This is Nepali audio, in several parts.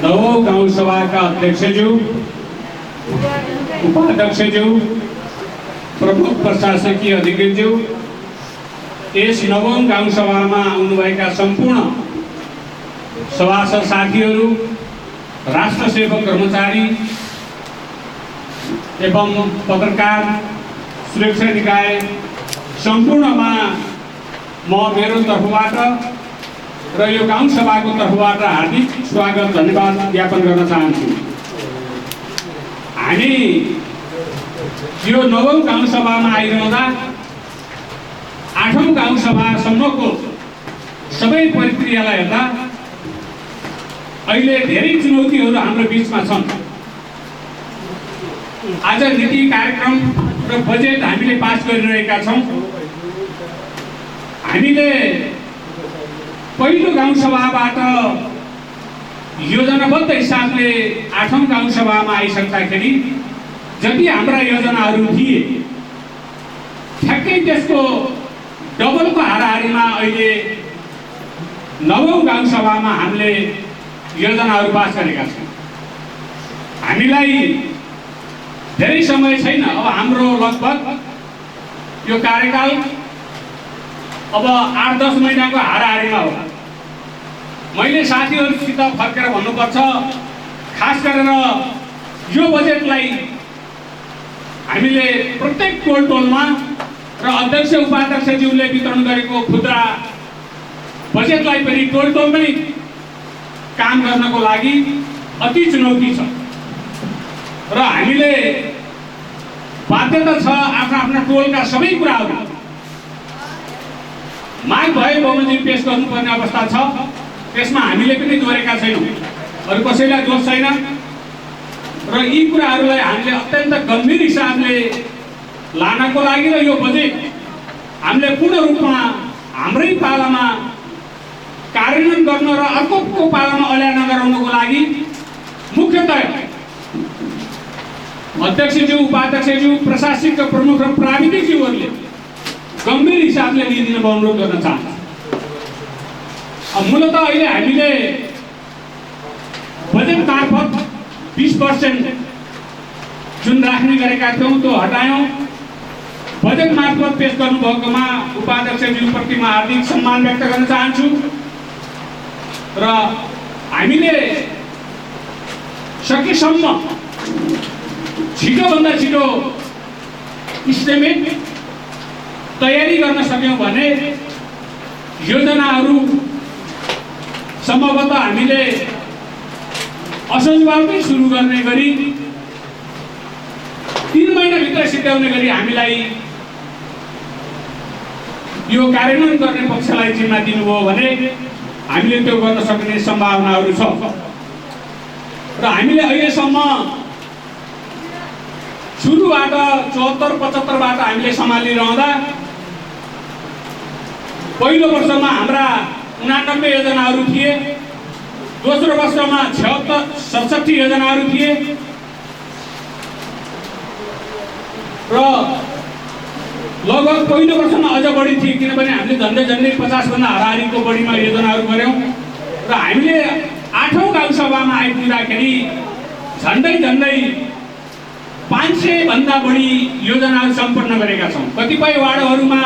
नवौं गाउँसभाका अध्यक्षज्यू, उपाध्यक्षज्यू, प्रमुख प्रशासकीय अधिकारीज्यू, यस नवौं गाउँसभामा आउनुभएका सम्पूर्ण सभासद साथीहरू, राष्ट्र सेवक कर्मचारी एवं पत्रकार, सुरक्षा निकाय सम्पूर्णमा म मेरो तर्फबाट र यो गाउँसभाको तर्फबाट हार्दिक स्वागत धन्यवाद ज्ञापन गर्न चाहन्छु। हामी यो नवौं गाउँसभामा आइरहँदा 8औं गाउँसभासम्मको सबै प्रक्रियालाई हेर्दा अहिले धेरै चुनौतीहरू हाम्रो बीचमा छन्। आज नीति कार्यक्रम र बजेट हामीले पास गरिरहेका छौँ। हामीले पहिलो गाउँसभाबाट योजनाबद्ध हिसाबले 8औं गाउँसभामा आइसक्दाखेरि जति हाम्रा योजनाहरू थिए ठ्याक्कै त्यसको डबलको हाराहारीमा अहिले 9औं गाउँसभामा हामीले योजनाहरू पास गरेका छौँ। हामीलाई धेरै समय छैन। अब हाम्रो लगभग यो कार्यकाल अब 8-10 महिनाको हाराहारीमा होला। मैले साथीहरूसित फर्केर भन्नुपर्छ, खास गरेर यो बजेटलाई हामीले प्रत्येक टोलमा र अध्यक्ष उपाध्यक्षज्यूले वितरण गरेको खुद्रा बजेटलाई पनि टोलमै काम गर्नको लागि अति चुनौती छ र हामीले बाध्यता छ आफ्ना टोलका सबै कुराहरू माग भए बमोजिम पेश गर्नुपर्ने अवस्था छ। त्यसमा हामीले पनि दोहोरेका छैनौँ, अरू कसैलाई दोष छैन र यी कुराहरूलाई हामीले अत्यन्त गम्भीर हिसाबले लानको लागि र यो बजेट हामीले पूर्ण रूपमा हाम्रै पालामा कार्यान्वयन गर्न र अर्कोको पालामा अल्यार नगराउनको लागि मुख्यतया अध्यक्षज्यू, उपाध्यक्षज्यू, प्रशासनिक प्रमुख र प्राविधिकज्यूहरूले गम्भीर हिसाबले लिदिन अनुरोध गर्न चाहन्छु। मूलत अहिले हामीले बजेट मार्फत 20% जुन राख्ने गरेका थियौँ त्यो हटायौँ। बजेट मार्फत पेश गर्नुभएकोमा उपाध्यक्षज्यूप्रति म हार्दिक सम्मान व्यक्त गर्न चाहन्छु र हामीले सकेसम्म छिटोभन्दा छिटो इस्टिमेट तयारी गर्न सक्यौँ भने योजनाहरू सम्भवतः हामीले असोजबारमै सुरु गर्ने गरी 3 महिनाभित्र सिद्ध्याउने गरी हामीलाई यो कार्यान्वयन गर्ने पक्षलाई जिम्मा दिनुभयो भने हामीले त्यो गर्न सक्ने सम्भावनाहरू छ र हामीले अहिलेसम्म सुरुबाट 74-75बाट हामीले सम्हालिरहँदा पहिलो वर्षमा हाम्रा 89 योजनाहरू थिए, दोस्रो वर्षमा 67 योजनाहरू थिए र लगभग पहिलो वर्षमा अझ बढी थिए किनभने हामीले झन्डै 50भन्दा हाराहारीको बढीमा योजनाहरू गऱ्यौँ र हामीले 8औं गाउँसभामा आइपुग्दाखेरि झन्डै 500 भन्दा बढी योजनाहरू सम्पन्न गरेका छौँ। कतिपय वार्डहरूमा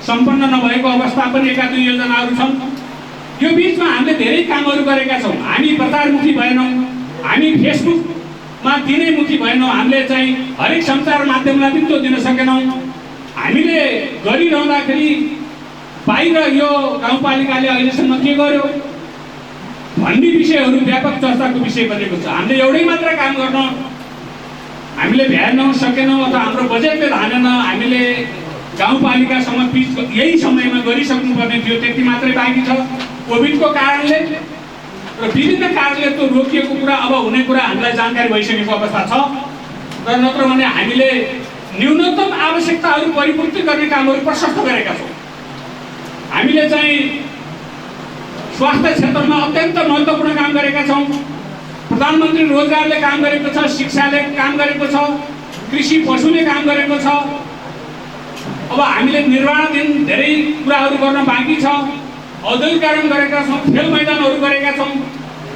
सम्पन्न नभएको अवस्था पनि एका दुई योजनाहरू छन्। यो बीचमा हामीले धेरै कामहरू गरेका छौँ। हामी प्रचारमुखी भएनौँ, हामी फेसबुकमा दिनेमुखी भएनौँ, हामीले चाहिँ हरेक सञ्चार माध्यमलाई पनि त्यो दिन सकेनौँ। हामीले गरिरहँदाखेरि बाहिर यो गाउँपालिकाले अहिलेसम्म के गर्यो भन्ने विषयहरू व्यापक चर्चाको विषय बनेको छ। हामीले एउटै मात्र काम गर्न हामीले भ्याएनौँ, सकेनौँ अथवा हाम्रो बजेटले धानेन। हामीले गाउँपालिकासँग पिच यही समयमा गरिसक्नुपर्ने थियो, त्यति मात्रै बाँकी छ। कोभिडको कारणले र विभिन्न कारणले त्यो रोकिएको कुरा अब हुने कुरा हामीलाई जानकारी भइसकेको अवस्था छ र नत्र भने हामीले न्यूनतम आवश्यकताहरू परिपूर्ति गर्ने कामहरू प्रशस्त गरेका छौँ। हामीले चाहिँ स्वास्थ्य क्षेत्रमा अत्यन्त महत्त्वपूर्ण काम गरेका छौँ। प्रधानमन्त्री रोजगारले काम गरेको छ, शिक्षाले काम गरेको छ, कृषि पशुले काम गरेको छ। अब हामीले निर्माणाधीन धेरै कुराहरू गर्न बाँकी छ। औद्योगिकरण गरेका छौँ, खेल मैदानहरू गरेका छौँ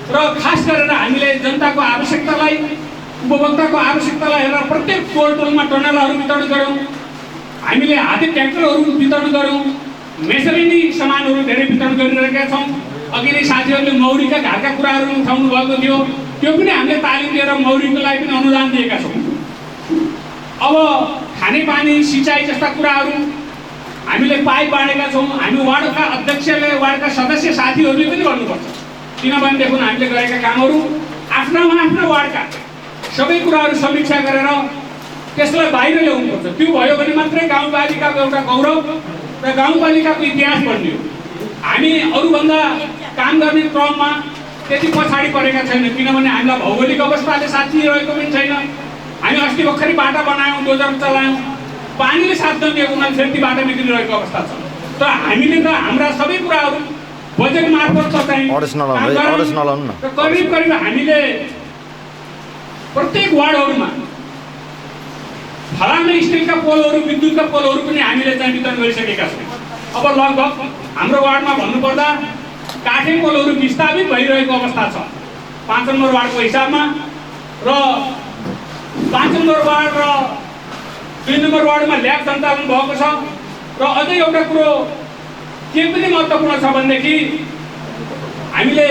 र खास गरेर हामीले जनताको आवश्यकतालाई उपभोक्ताको आवश्यकतालाई हेरेर प्रत्येक टोलमा टनलहरू वितरण गऱ्यौँ, हामीले हाते ट्र्याक्टरहरू वितरण गऱ्यौँ, मेसलिनी सामानहरू धेरै वितरण गरिरहेका छौँ। अघि नै साथीहरूले मौरीका घरका कुराहरू उठाउनु भएको थियो, त्यो पनि हामीले तालिम दिएर मौरीको लागि पनि अनुदान दिएका छौँ। अब खानेपानी सिँचाइ जस्ता कुराहरू हामीले पाइप बाँडेका छौँ। हामी वार्डका अध्यक्षले वार्डका सदस्य साथीहरूले पनि गर्नुपर्छ, किनभने देखुन हामीले गरेका कामहरू आफ्ना वार्डका सबै कुराहरू समीक्षा गरेर त्यसलाई बाहिर ल्याउनुपर्छ। त्यो भयो भने मात्रै गाउँपालिकाको एउटा गौरव र गाउँपालिकाको इतिहास बन्यो। हामी अरूभन्दा काम गर्ने क्रममा त्यति पछाडि परेका छैनौँ, किनभने हामीलाई भौगोलिक अवस्थाले साथ दिइरहेको पनि छैन। हामी अस्ति भर्खरै बाटा बनायौँ, डोजर चलायौँ, पानीले साथ नदिएको हुनाले फेरि ती बाटा बिग्रिरहेको अवस्था छ। तर हामीले त हाम्रा सबै कुराहरू बजेट मार्फत चाहिँ करिब हामीले प्रत्येक वार्डहरूमा फलामे स्टिलका पोलहरू, विद्युतका पोलहरू पनि हामीले चाहिँ वितरण गरिसकेका छौँ। अब लगभग हाम्रो वार्डमा भन्नुपर्दा काठे पोलहरू विस्थापित भइरहेको अवस्था छ 5 नम्बर वार्डको हिसाबमा, र 5 नम्बर वार्ड र 2 नम्बर वार्डमा ल्याब सञ्चालन भएको छ। र अझै एउटा कुरो के पनि महत्त्वपूर्ण छ भनेदेखि हामीले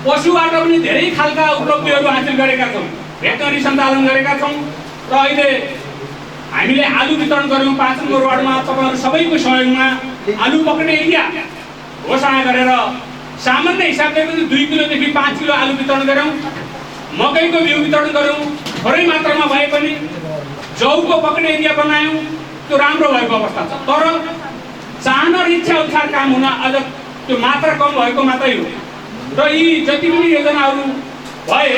पशुबाट पनि धेरै खालका उपलब्धिहरू हासिल गरेका छौँ, भेटनरी सञ्चालन गरेका छौँ। र अहिले हामीले आलु वितरण गऱ्यौँ 5 नम्बर वार्डमा। तपाईँहरू सबैको सहयोगमा आलु पक्रिने एरिया घोषणा गरेर सामान्य हिसाबले पनि 2 किलोदेखि 5 किलो आलु वितरण गऱ्यौँ। मकैको बिउ वितरण गऱ्यौँ, थोरै मात्रामा भए पनि। जौको पक्रिने एरिया बनायौँ, त्यो राम्रो भएको अवस्था छ। तर चाहना र इच्छा अनुसार काम हुन अझ त्यो मात्रा कम भएको मात्रै हो। र यी जति पनि योजनाहरू भए,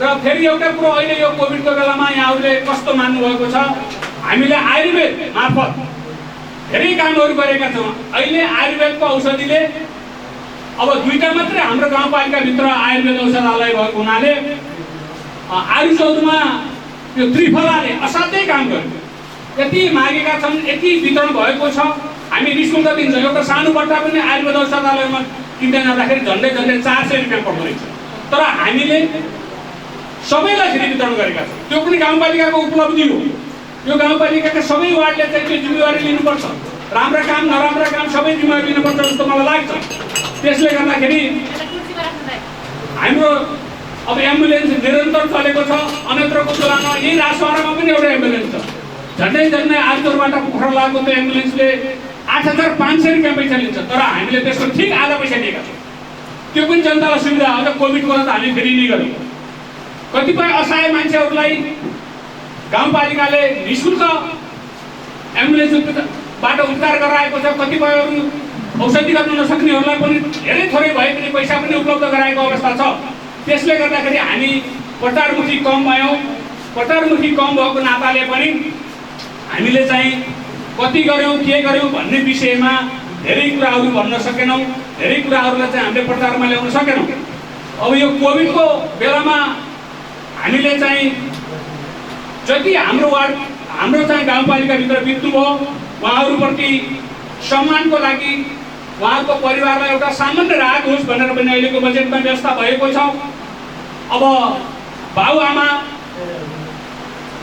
र फेरि एउटा कुरो अहिले यो कोभिडको बेलामा यहाँहरूले कस्तो मान्नुभएको छ, हामीले आयुर्वेद मार्फत धेरै कामहरू गरेका छौँ। अहिले आयुर्वेदको औषधिले अब 2टा मात्रै हाम्रो गाउँपालिकाभित्र आयुर्वेद औषधालय भएको हुनाले आयुचौरमा त्यो त्रिफलाले असाध्यै काम गर्यो। यति मागेका छन्, यति वितरण भएको छ, हामी निःशुल्क दिन्छौँ। एउटा सानो बट्टा पनि आयुर्वेद औषधालयमा किन्दै जाँदाखेरि झन्डै 400 रुपियाँ पर्दो रहेछ। तर हामीले सबैलाई फेरि वितरण गरेका छौँ। त्यो पनि गाउँपालिकाको उपलब्धि हो। यो गाउँपालिकाका सबै वार्डले चाहिँ त्यो जिम्मेवारी लिनुपर्छ। राम्रा काम नराम्रा काम सबै जिम्मेवारी लिनुपर्छ जस्तो मलाई लाग्छ। त्यसले गर्दाखेरि हाम्रो अब एम्बुलेन्स निरन्तर चलेको छ। अन्यत्रको तुलनामा यही राजसभामा पनि एउटा एम्बुलेन्स छ। झन्डै आजबाट पोखरा लागेको त्यो एम्बुलेन्सले 8500 रुपियाँ पैसा लिन्छ। तर हामीले त्यसको ठिक आधा पैसा दिएका छौँ। त्यो पनि जनतालाई सुविधा। अझ कोभिडको त हामी फेरि नै गऱ्यौँ। कतिपय असहाय मान्छेहरूलाई गाउँपालिकाले निःशुल्क एम्बुलेन्सबाट उपचार गराएको छ। कतिपयहरू औषधि गर्न नसक्नेहरूलाई पनि धेरै थोरै भए पनि पैसा पनि उपलब्ध गराएको अवस्था छ। त्यसले गर्दाखेरि हामी प्रचारमुखी कम भयौँ। प्रचारमुखी कम भएको नाताले पनि हामीले चाहिँ कति गऱ्यौँ के गऱ्यौँ भन्ने विषयमा धेरै कुराहरू भन्न सकेनौँ। धेरै कुराहरूलाई चाहिँ हामीले प्रचारमा ल्याउन सकेनौँ। अब यो कोभिडको बेलामा हामीले चाहिँ जति हाम्रो चाहिँ गाउँपालिकाभित्र बित्नुभयो, उहाँहरूप्रति सम्मानको लागि उहाँहरूको परिवारलाई एउटा सामान्य राहत होस् भनेर पनि अहिलेको बजेटमा व्यवस्था भएको छ। अब बाबुआमा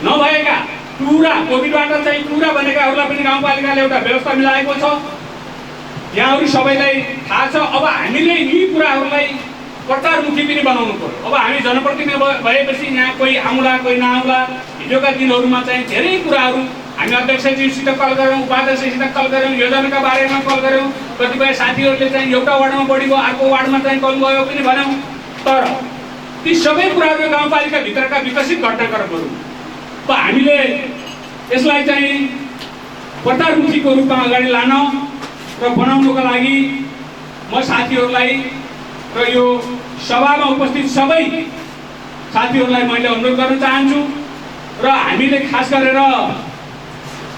नभएका पुरा कोभिडबाट चाहिँ पुरा बनेकाहरूलाई पनि गाउँपालिकाले एउटा व्यवस्था मिलाएको छ। यहाँहरू सबैलाई थाहा छ। अब हामीले यी कुराहरूलाई प्रचारमुखी पनि बनाउनु पर्यो। अब हामी जनप्रतिनिधि भएपछि यहाँ कोही आउँला कोही नआउला। हिजोका दिनहरूमा चाहिँ धेरै कुराहरू हामी अध्यक्षज्यूसित कल गऱ्यौँ, उपाध्यक्षसित कल गऱ्यौँ, योजनाका बारेमा कल गऱ्यौँ। कतिपय साथीहरूले चाहिँ एउटा वार्डमा बढी भयो, अर्को वार्डमा चाहिँ कम गयो पनि भन्यौँ। तर ती सबै कुराहरू गाउँपालिकाभित्रका विकसित घटनाक्रमहरू अब हामीले यसलाई चाहिँ प्रचारमुखीको रूपमा अगाडि लान र बनाउनुको लागि म साथीहरूलाई र यो सभामा उपस्थित सबै साथीहरूलाई मैले अनुरोध गर्न चाहन्छु। र हामीले खास गरेर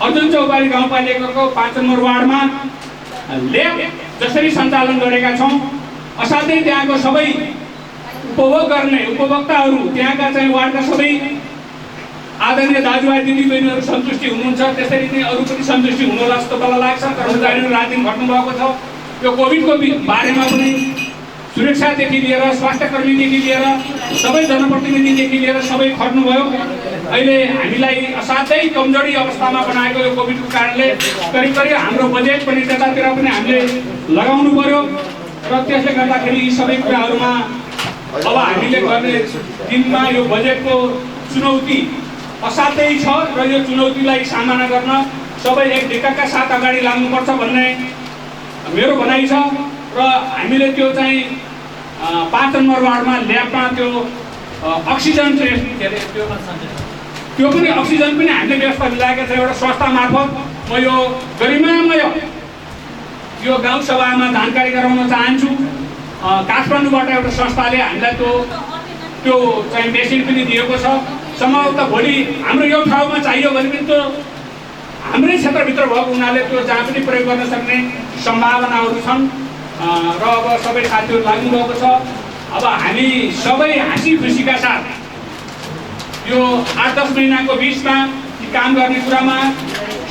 अर्जुन चौपारी गाउँपालिकाको 5 नम्बर वार्डमा ल्याब जसरी सञ्चालन गरेका छौँ, असाध्यै त्यहाँको सबै उपभोग गर्ने उपभोक्ताहरू, त्यहाँका चाहिँ वार्डका सबै आदरणीय दाजुभाइ दिदीबहिनीहरू सन्तुष्टि हुनुहुन्छ। त्यसरी नै अरू पनि सन्तुष्टि हुनु होला जस्तो मलाई लाग्छ। कर्मचारीहरू रात दिन खट्नु भएको छ। यो कोभिडको बारेमा पनि सुरक्षादेखि लिएर स्वास्थ्यकर्मीदेखि लिएर सबै जनप्रतिनिधिदेखि लिएर सबै खट्नुभयो। अहिले हामीलाई असाध्यै कमजोरी अवस्थामा बनाएको यो कोभिडको कारणले करिब करिब हाम्रो बजेट पनि त्यतातिर पनि हामीले लगाउनु पर्यो र त्यसले गर्दाखेरि यी सबै कुराहरूमा अब हामीले गर्ने दिनमा यो बजेटको चुनौती असाध्यै छ र यो चुनौतीलाई सामना गर्न सबै एक ढिक्काका साथ अगाडि लाग्नुपर्छ भन्ने मेरो भनाइ छ। र हामीले त्यो चाहिँ 5 नम्बर वार्डमा ल्याबमा त्यो अक्सिजन टेस्ट के अरे त्यो पनि अक्सिजन पनि हामीले व्यवस्था मिलाएका छौँ एउटा संस्था मार्फत। म यो गरिमामय यो गाउँ सभामा जानकारी गराउन चाहन्छु। काठमाडौँबाट एउटा संस्थाले हामीलाई त्यो चाहिँ मेसिन पनि दिएको छ। सम्भवतः भोलि हाम्रो यो ठाउँमा चाहियो भने पनि त्यो हाम्रै क्षेत्रभित्र भएको हुनाले त्यो जहाँ पनि प्रयोग गर्न सक्ने सम्भावनाहरू छन् र अब सबै साथीहरू लाग्नुभएको छ। अब हामी सबै हाँसी खुसीका साथ यो 8-10 महिनाको बिचमा काम गर्ने कुरामा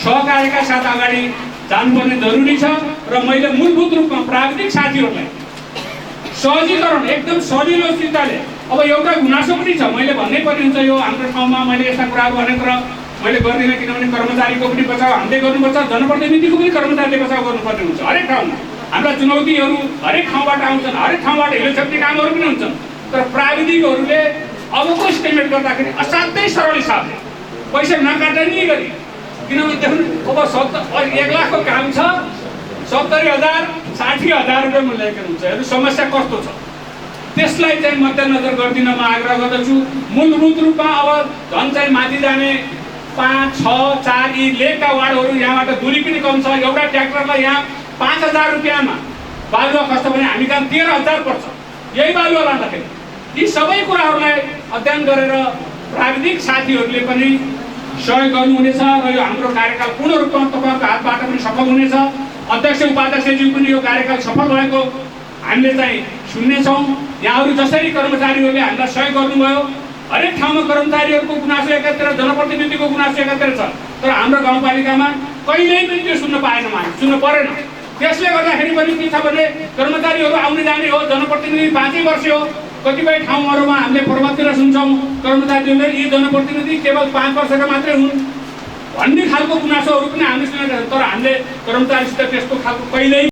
सहकार्यका साथ अगाडि जानुपर्ने जरुरी छ। र मैले मूलभूत रूपमा प्राविधिक साथीहरूलाई सहजीकरण एकदम सजिलोसितले अब एउटा गुनासो पनि छ मैले भन्नै पर्ने हुन्छ। यो हाम्रो ठाउँमा मैले यस्ता कुराहरू भनेको र मैले गर्दिनँ किनभने कर्मचारीको पनि बचाउ हामीले गर्नुपर्छ, जनप्रतिनिधिको पनि कर्मचारीले बचाउ गर्नुपर्ने हुन्छ। हरेक ठाउँमा हाम्रा चुनौतीहरू हरेक ठाउँबाट आउँछन्, हरेक ठाउँबाट हिलोछप्ने कामहरू पनि हुन्छन्। तर प्राविधिकहरूले अबको इस्टिमेट गर्दाखेरि असाध्यै सरल हिसाबले पैसा नकाट्ने गरी किनभने अब 1 लाखको काम छ 70,000 60,000 रुपियाँ मूल्याङ्कन हुन्छ। हेर्नु समस्या कस्तो छ त्यसलाई चाहिँ मध्यनजर गरिदिन म आग्रह गर्दछु। मूलभूत रूपमा अब झन् चाहिँ माथि जाने 5, 6, 4 यी लेकका वार्डहरू यहाँबाट दूरी पनि कम छ। एउटा ट्र्याक्टरलाई यहाँ 5,000 रुपियाँमा बालुवा खस्छ भने हामी कहाँ 13,000 पर्छ यही बालुवा लाँदाखेरि। यी सबै कुराहरूलाई अध्ययन गरेर प्राविधिक साथीहरूले पनि सहयोग गर्नुहुनेछ र यो हाम्रो कार्यकाल पूर्ण रूपमा तपाईँहरूको हातबाट पनि सफल हुनेछ। अध्यक्ष उपाध्यक्षज्यू पनि यो कार्यकाल सफल भएको हामीले चाहिँ सुन्नेछौँ। यहाँहरू जसरी कर्मचारीहरूले हामीलाई सहयोग गर्नुभयो हरेक ठाउँमा कर्मचारीहरूको गुनासो एकातिर जनप्रतिनिधिको गुनासो एकातिर छ तर हाम्रो गाउँपालिकामा कहिल्यै पनि त्यो सुन्न पाएनौँ, हामी सुन्न परेन। त्यसले गर्दाखेरि पनि के छ भने कर्मचारीहरू आउने जाने हो, जनप्रतिनिधि 5 वर्ष हो। कतिपय ठाउँहरूमा हामीले पर्वततिर सुन्छौँ कर्मचारीहरूले यी जनप्रतिनिधि केवल 5 वर्षका मात्रै हुन् भन्ने खालको गुनासोहरू पनि हामीले सुनेका छौँ। तर हामीले कर्मचारीसित त्यस्तो खालको कहिल्यै